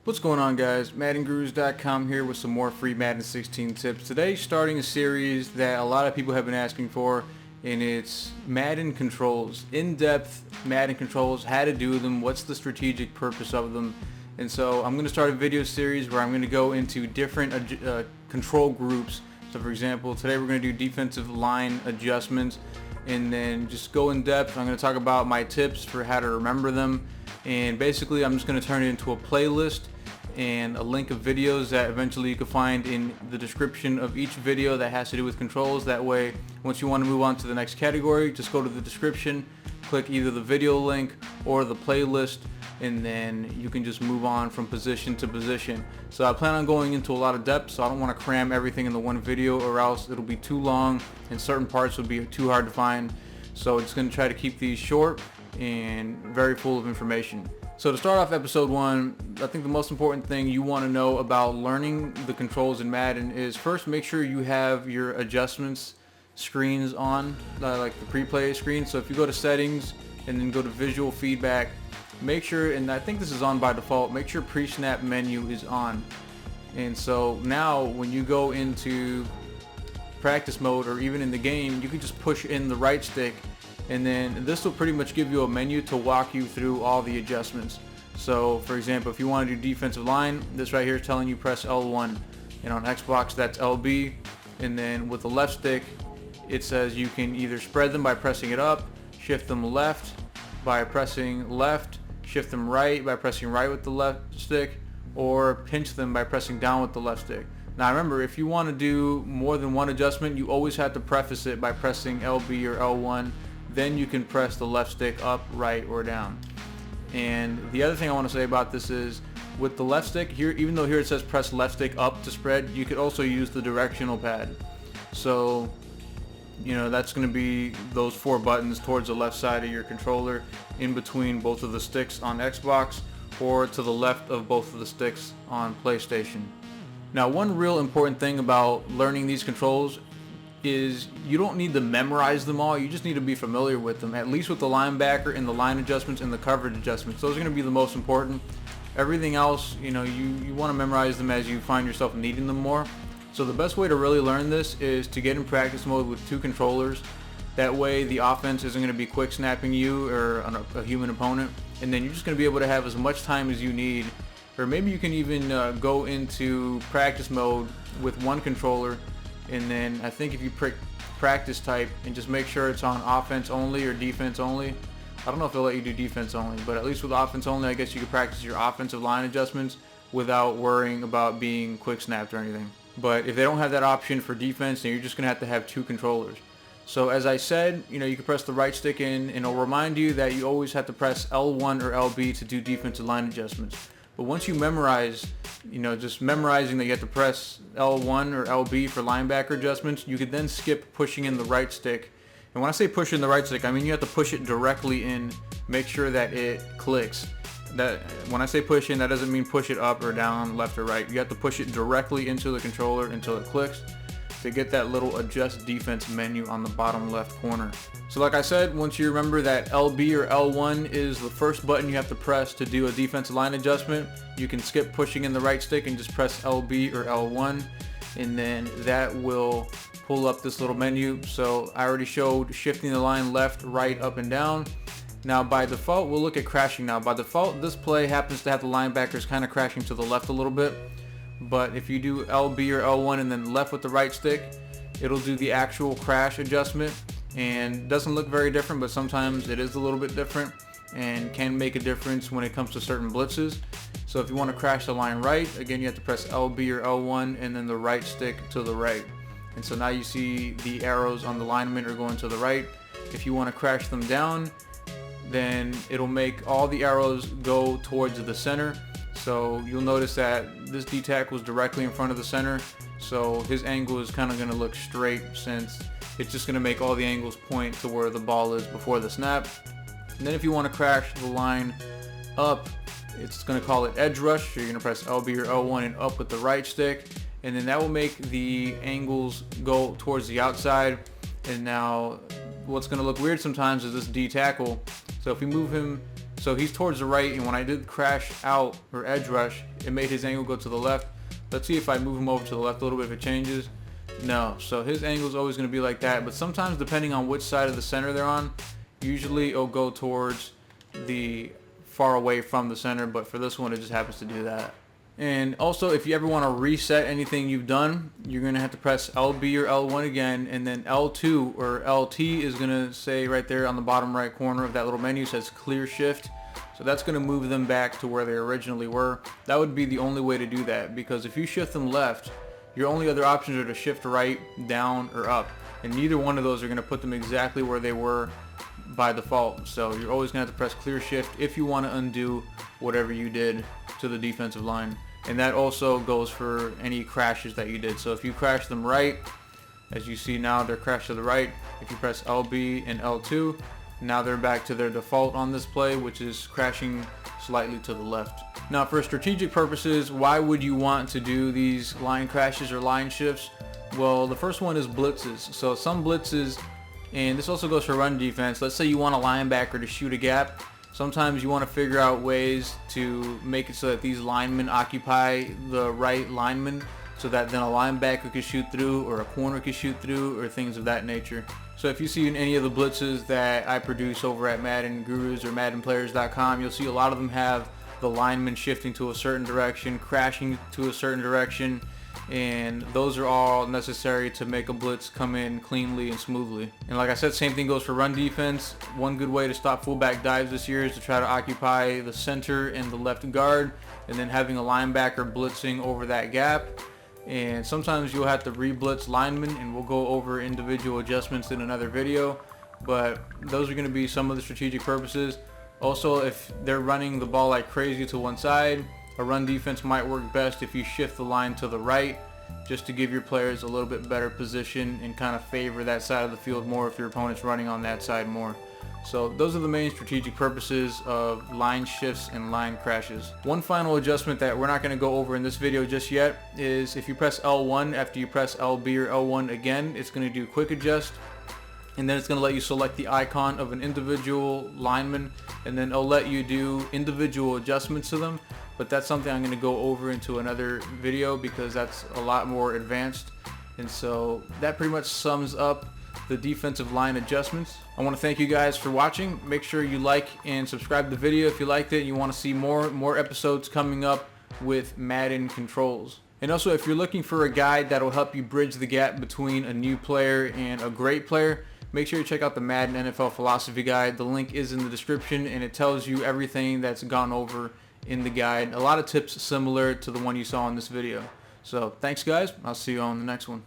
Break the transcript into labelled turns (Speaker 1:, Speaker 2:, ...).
Speaker 1: What's going on, guys? MaddenGurus.com here with some more free Madden 16 tips. Today, starting a series that a lot of people have been asking for, and it's Madden controls. In-depth Madden controls, how to do them, what's the strategic purpose of them. And so I'm going to start a video series where I'm going to go into different control groups. So for example, today we're going to do defensive line adjustments, and then just go in depth. I'm going to talk about my tips for how to remember them. And basically I'm just going to turn it into a playlist and a link of videos that eventually you can find in the description of each video that has to do with controls. That way, once you want to move on to the next category, just go to the description, click either the video link or the playlist, and then you can just move on from position to position. So I plan on going into a lot of depth, so I don't want to cram everything into one video, or else it'll be too long and certain parts will be too hard to find. So it's going to try to keep these short and very full of information. So to start off episode 1, I think the most important thing you want to know about learning the controls in Madden is, first, make sure you have your adjustments screens on, like the pre-play screen. So if you go to settings and then go to visual feedback, make sure, and I think this is on by default, make sure pre-snap menu is on. And so now when you go into practice mode or even in the game, you can just push in the right stick, and then this will pretty much give you a menu to walk you through all the adjustments. So for example, if you want to do defensive line, this right here is telling you press L1, and on Xbox that's LB. And then with the left stick, it says you can either spread them by pressing it up, shift them left by pressing left, shift them right by pressing right with the left stick, or pinch them by pressing down with the left stick. Now remember, if you want to do more than one adjustment, you always have to preface it by pressing LB or L1. Then you can press the left stick up, right, or down. And the other thing I want to say about this is, with the left stick here, even though here it says press left stick up to spread, you could also use the directional pad. So, you know, that's going to be those 4 buttons towards the left side of your controller, in between both of the sticks on Xbox, or to the left of both of the sticks on PlayStation. Now, one real important thing about learning these controls is you don't need to memorize them all. You just need to be familiar with them, at least with the linebacker and the line adjustments and the coverage adjustments. Those are going to be the most important. Everything else, you know, you want to memorize them as you find yourself needing them more. So the best way to really learn this is to get in practice mode with 2 controllers. That way the offense isn't going to be quick snapping you or a human opponent, and then you're just going to be able to have as much time as you need. Or maybe you can even go into practice mode with 1 controller, and then I think if you practice type and just make sure it's on offense only or defense only. I don't know if they'll let you do defense only, but at least with offense only, I guess you could practice your offensive line adjustments without worrying about being quick snapped or anything. But if they don't have that option for defense, then you're just going to have 2 controllers. So as I said, you know, you can press the right stick in, and it'll remind you that you always have to press L1 or LB to do defensive line adjustments. But once you memorize, you know, just memorizing that you have to press L1 or LB for linebacker adjustments, you could then skip pushing in the right stick. And when I say push in the right stick, I mean you have to push it directly in, make sure that it clicks. That when I say push in, that doesn't mean push it up or down, left or right. You have to push it directly into the controller until it clicks, to get that little adjust defense menu on the bottom left corner. So like I said, once you remember that LB or L1 is the first button you have to press to do a defensive line adjustment, you can skip pushing in the right stick and just press LB or L1, and then that will pull up this little menu. So I already showed shifting the line left, right, up, and down. Now by default, we'll look at crashing now. By default, this play happens to have the linebackers kind of crashing to the left a little bit. But if you do LB or L1 and then left with the right stick, it'll do the actual crash adjustment, and doesn't look very different, but sometimes it is a little bit different and can make a difference when it comes to certain blitzes. So if you want to crash the line right, again you have to press LB or L1 and then the right stick to the right. And so now you see the arrows on the linemen are going to the right. If you want to crash them down, then it'll make all the arrows go towards the center. So you'll notice that this D-tackle was directly in front of the center, so his angle is kind of going to look straight, since it's just going to make all the angles point to where the ball is before the snap. And then if you want to crash the line up, it's going to call it edge rush. So you're going to press LB or L1 and up with the right stick, and then that will make the angles go towards the outside. And now what's going to look weird sometimes is this D-tackle. So if we move him So he's towards the right, and when I did crash out or edge rush, it made his angle go to the left. Let's see if I move him over to the left a little bit if it changes. No, so his angle is always going to be like that, but sometimes depending on which side of the center they're on, usually it'll go towards the far away from the center, but for this one it just happens to do that. And also, if you ever want to reset anything you've done, you're going to have to press LB or L1 again, and then L2 or LT is going to say right there on the bottom right corner of that little menu says clear shift. So that's going to move them back to where they originally were. That would be the only way to do that, because if you shift them left, your only other options are to shift right, down, or up. And neither one of those are going to put them exactly where they were by default. So you're always going to have to press clear shift if you want to undo whatever you did to the defensive line. And that also goes for any crashes that you did. So if you crash them right, as you see now, they're crashed to the right. If you press LB and L2, now they're back to their default on this play, which is crashing slightly to the left. Now for strategic purposes, why would you want to do these line crashes or line shifts? Well, the first one is blitzes. So some blitzes, and this also goes for run defense, let's say you want a linebacker to shoot a gap. Sometimes you want to figure out ways to make it so that these linemen occupy the right lineman, so that then a linebacker could shoot through or a corner could shoot through or things of that nature. So if you see in any of the blitzes that I produce over at Madden Gurus or MaddenPlayers.com, you'll see a lot of them have the lineman shifting to a certain direction, crashing to a certain direction, and those are all necessary to make a blitz come in cleanly and smoothly. And like I said, same thing goes for run defense. One good way to stop fullback dives this year is to try to occupy the center and the left guard, and then having a linebacker blitzing over that gap. And sometimes you'll have to re-blitz linemen, and we'll go over individual adjustments in another video, but those are going to be some of the strategic purposes. Also, if they're running the ball like crazy to one side, a run defense might work best if you shift the line to the right, just to give your players a little bit better position and kind of favor that side of the field more if your opponent's running on that side more. So those are the main strategic purposes of line shifts and line crashes. One final adjustment that we're not going to go over in this video just yet is if you press L1 after you press LB or L1 again, it's going to do quick adjust, and then it's going to let you select the icon of an individual lineman, and then it'll let you do individual adjustments to them. But that's something I'm going to go over into another video because that's a lot more advanced. And so that pretty much sums up the defensive line adjustments. I want to thank you guys for watching. Make sure you like and subscribe to the video if you liked it and you want to see more episodes coming up with Madden controls. And also, if you're looking for a guide that'll help you bridge the gap between a new player and a great player, make sure you check out the Madden NFL Philosophy Guide. The link is in the description, and it tells you everything that's gone over in the guide. A lot of tips similar to the one you saw in this video. So thanks guys, I'll see you on the next one.